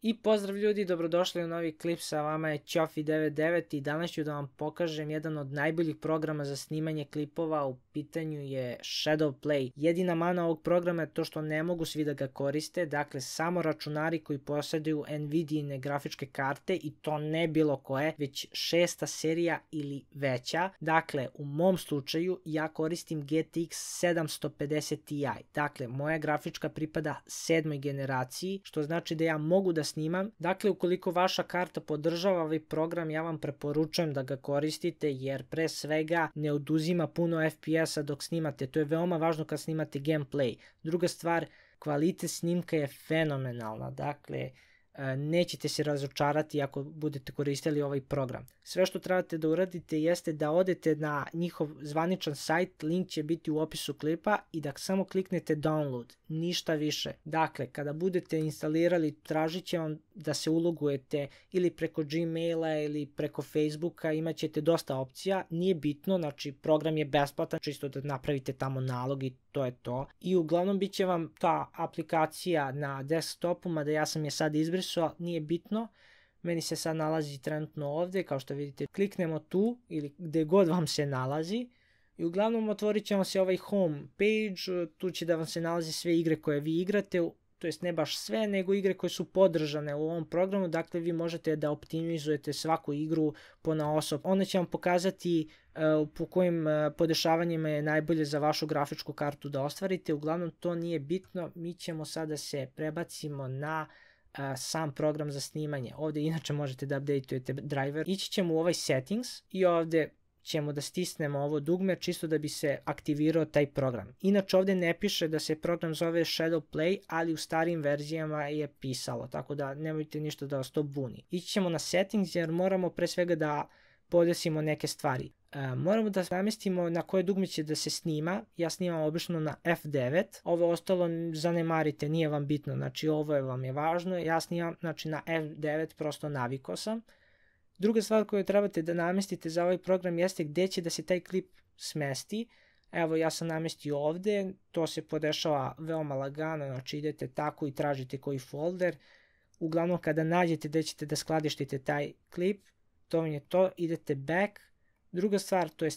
I pozdrav ljudi, dobrodošli u novi klip, sa vama je Ćofi99 i danas ću da vam pokažem jedan od najboljih programa za snimanje klipova. U pitanju je Shadowplay. Jedina mana ovog programa je to što ne mogu svi da ga koriste, dakle samo računari koji posjeduju Nvidia grafičke karte i to ne bilo koje, već 6. serija ili veća. Dakle, u mom slučaju ja koristim GTX 750 Ti, dakle moja grafička pripada 7. generaciji, što znači da ja mogu da snimam. Dakle, ukoliko vaša karta podržava ovaj program, ja vam preporučujem da ga koristite, jer pre svega ne oduzima puno FPS-a dok snimate. To je veoma važno kad snimate gameplay. Druga stvar, kvalitet snimka je fenomenalna, dakle nećete se razočarati ako budete koristili ovaj program. Sve što trebate da uradite jeste da odete na njihov zvaničan sajt, link će biti u opisu klipa, i da samo kliknete download, ništa više. Dakle, kada budete instalirali, tražit će vam da se ulogujete ili preko Gmaila ili preko Facebooka, imat ćete dosta opcija, nije bitno, znači program je besplatan, čisto da napravite tamo nalog i to je to. I uglavnom bit će vam ta aplikacija na desktopu, mada ja sam je sad izbrisao, nije bitno. Meni se sad nalazi trenutno ovdje, kao što vidite, kliknemo tu ili gdje god vam se nalazi i uglavnom otvorit će vam se ovaj home page, tu će da vam se nalazi sve igre koje vi igrate, to jest ne baš sve, nego igre koje su podržane u ovom programu, dakle vi možete da optimizujete svaku igru ponaosob. Ona će vam pokazati po kojim podešavanjima je najbolje za vašu grafičku kartu da ostvarite. Uglavnom to nije bitno, mi ćemo sada se prebacimo na sam program za snimanje. Ovdje inače možete da updateujete driver. Ići ćemo u ovaj settings i ovdje ćemo da stisnemo ovo dugme čisto da bi se aktivirao taj program. Inače ovdje ne piše da se program zove Shadowplay, ali u starijim verzijama je pisalo, tako da nemojte ništa da vas to buni. Ići ćemo na settings jer moramo pre svega da podesimo neke stvari. Moramo da namestimo na koje dugme će da se snima. Ja snimam obično na F9, ovo ostalo zanemarite, nije vam bitno, znači ovo vam je važno. Ja snimam znači na F9, prosto navikao sam. Druga stvar koju trebate da namestite za ovaj program jeste gdje će da se taj klip smesti. Evo ja sam namestio ovdje, to se podešava veoma lagano, znači idete tako i tražite koji folder. Uglavnom kada nađete gdje ćete da skladištite taj klip, to vam je to, idete back. Druga stvar, to je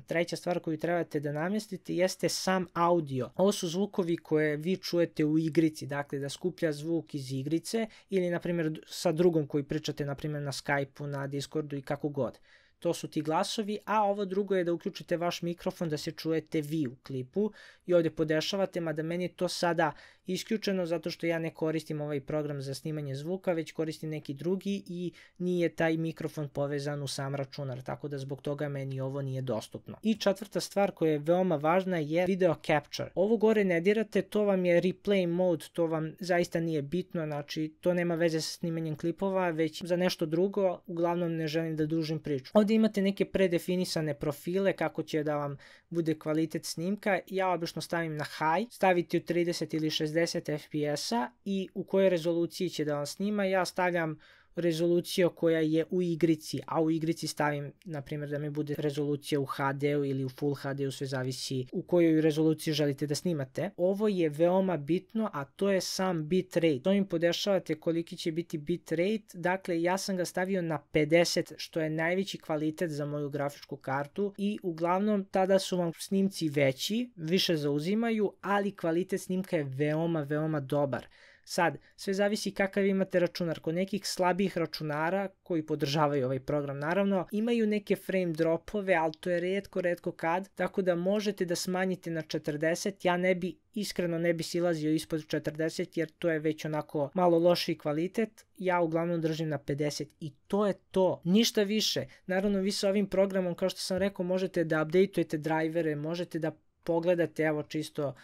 treća stvar koju trebate da namestite jeste sam audio. Ovo su zvukovi koje vi čujete u igrici, dakle da skuplja zvuk iz igrice ili na primjer sa drugom koji pričate na primjer na Skype-u, na Discordu i kako god. To su ti glasovi, a ovo drugo je da uključite vaš mikrofon da se čujete vi u klipu i ovdje podešavate, mada meni je to sada isključeno zato što ja ne koristim ovaj program za snimanje zvuka, već koristim neki drugi i nije taj mikrofon povezan u sam računar, tako da zbog toga meni ovo nije dostupno. I četvrta stvar koja je veoma važna je video capture. Ovo gore ne dirate, to vam je replay mode, to vam zaista nije bitno, znači to nema veze sa snimanjem klipova, već za nešto drugo, uglavnom ne želim da dužim priču. Ovdje imate neke predefinisane profile kako će da vam bude kvalitet snimka. Ja obično stavim na high, stavite u 30 ili 60 fps-a i u kojoj rezoluciji će da vam snima. Ja stavljam rezoluciju koja je u igrici, a u igrici stavim na primjer da mi bude rezolucija u HD-u ili u Full HD-u, sve zavisi u kojoj rezoluciji želite da snimate. Ovo je veoma bitno, a to je sam bitrate. To mi podešavate koliki će biti bitrate, dakle ja sam ga stavio na 50, što je najveći kvalitet za moju grafičku kartu i uglavnom tada su vam snimci veći, više zauzimaju, ali kvalitet snimka je veoma dobar. Sad, sve zavisi kakav imate računar. Kod nekih slabijih računara koji podržavaju ovaj program naravno, imaju neke frame dropove, ali to je retko kad, tako da možete da smanjite na 40. Ja iskreno ne bi silazio ispod 40 jer to je već onako malo lošiji kvalitet. Ja uglavnom držim na 50 i to je to, ništa više. Naravno vi sa ovim programom, kao što sam rekao, možete da updateujete drivere, možete da pogledate evo čisto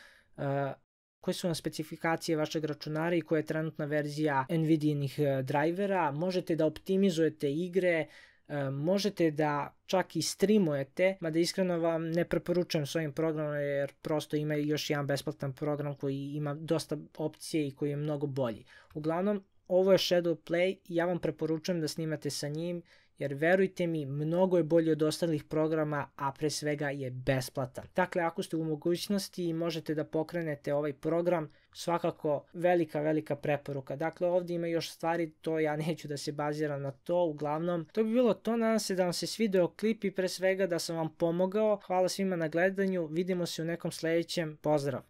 koje su vam specifikacije vašeg računara i koja je trenutna verzija Nvidijinih drivera, možete da optimizujete igre, možete da čak i streamujete, mada iskreno vam ne preporučujem s ovim programom jer prosto ima još jedan besplatan program koji ima dosta opcije i koji je mnogo bolji. Uglavnom, ovo je Shadowplay i ja vam preporučujem da snimate sa njim jer verujte mi, mnogo je bolji od ostalih programa, a pre svega je besplatan. Dakle, ako ste u mogućnosti i možete da pokrenete ovaj program, svakako velika preporuka. Dakle, ovdje ima još stvari, to ja neću da se baziram na to, uglavnom. To bi bilo to, nadam se da vam se svideo klip i pre svega da sam vam pomogao. Hvala svima na gledanju, vidimo se u nekom sljedećem, pozdrav!